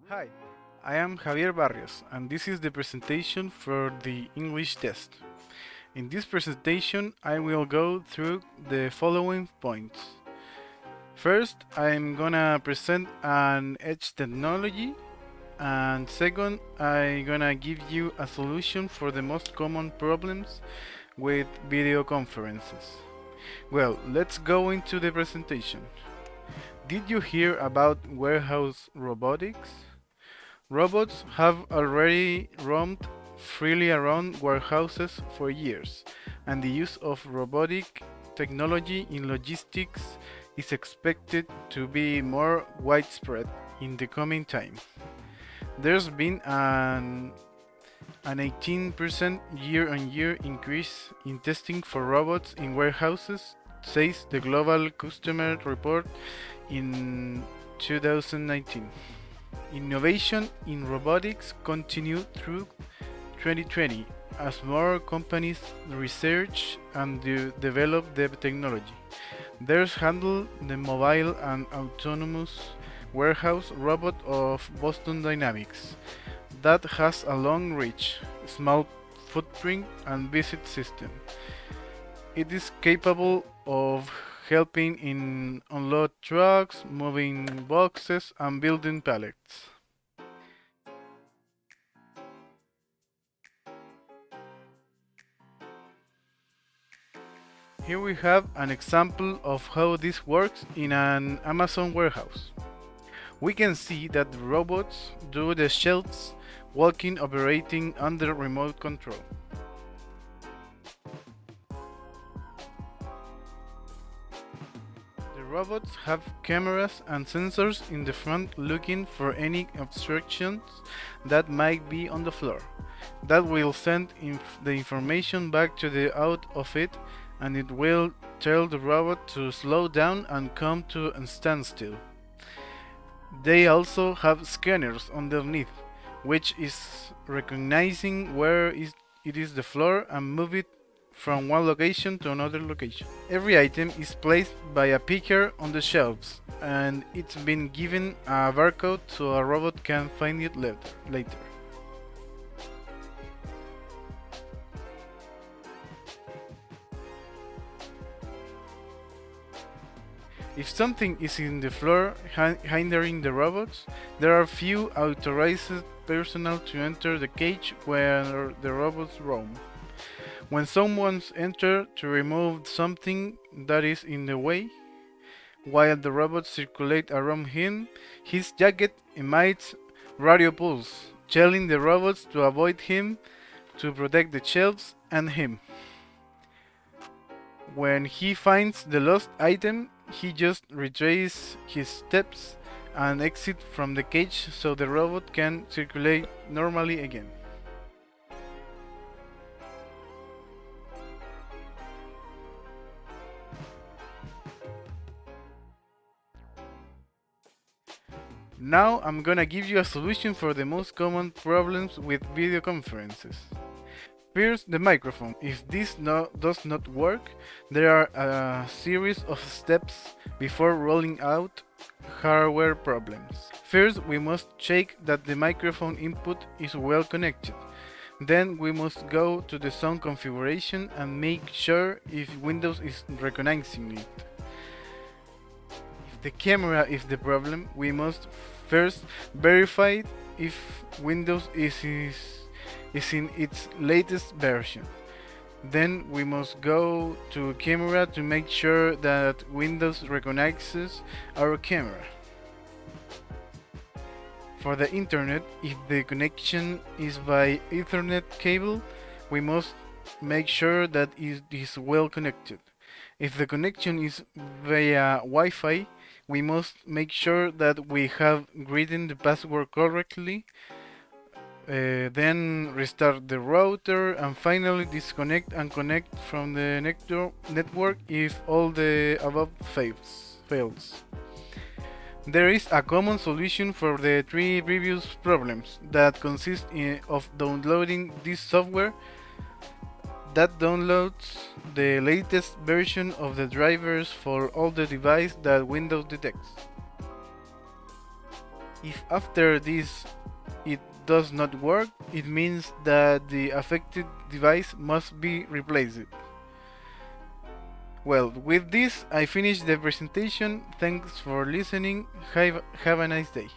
Hi, I am Javier Barrios, and this is the presentation for the English test. In this presentation, I will go through the following points. First, I'm gonna present an edge technology, and second, I'm gonna give you a solution for the most common problems with video conferences. Well, let's go into the presentation. Did you hear about warehouse robotics? Robots have already roamed freely around warehouses for years, and the use of robotic technology in logistics is expected to be more widespread in the coming time. There's been an 18% year-on-year increase in testing for robots in warehouses, says the Global Customer Report in 2019. Innovation in robotics continued through 2020 as more companies research and develop the technology. There's handled the mobile and autonomous warehouse robot of Boston Dynamics that has a long reach, small footprint and visit system. It is capable of helping in unload trucks, moving boxes and building pallets. Here we have an example of how this works in an Amazon warehouse. We can see that the robots do the shelves, walking operating under remote control. The robots have cameras and sensors in the front looking for any obstructions that might be on the floor. That will send the information back to the out of it, and it will tell the robot to slow down and come to a standstill. They also have scanners underneath, which is recognizing where it is the floor and move it from one location to another location. Every item is placed by a picker on the shelves, and it's been given a barcode so a robot can find it later. If something is in the floor hindering the robots, there are few authorized personnel to enter the cage where the robots roam. When someone enters to remove something that is in the way, while the robots circulate around him, his jacket emits radio pulse, telling the robots to avoid him to protect the shelves and him. When he finds the lost item, he just retraces his steps and exits from the cage so the robot can circulate normally again. Now I'm gonna give you a solution for the most common problems with video conferences. First, the microphone. If this does not work, there are a series of steps before rolling out hardware problems. First, we must check that the microphone input is well connected. Then we must go to the sound configuration and make sure if Windows is recognizing it. If the camera is the problem, we must first verify if Windows is in its latest version. Then we must go to camera to make sure that Windows recognizes our camera. For the internet, if the connection is by Ethernet cable, we must make sure that it is well connected. If the connection is via Wi-Fi, we must make sure that we have written the password correctly. Then restart the router and finally disconnect and connect from the network if all the above fails. There is a common solution for the three previous problems that consist of downloading this software that downloads the latest version of the drivers for all the device that Windows detects. If after this it does not work, it means that the affected device must be replaced. Well, with this I finish the presentation. Thanks for listening. Have a nice day.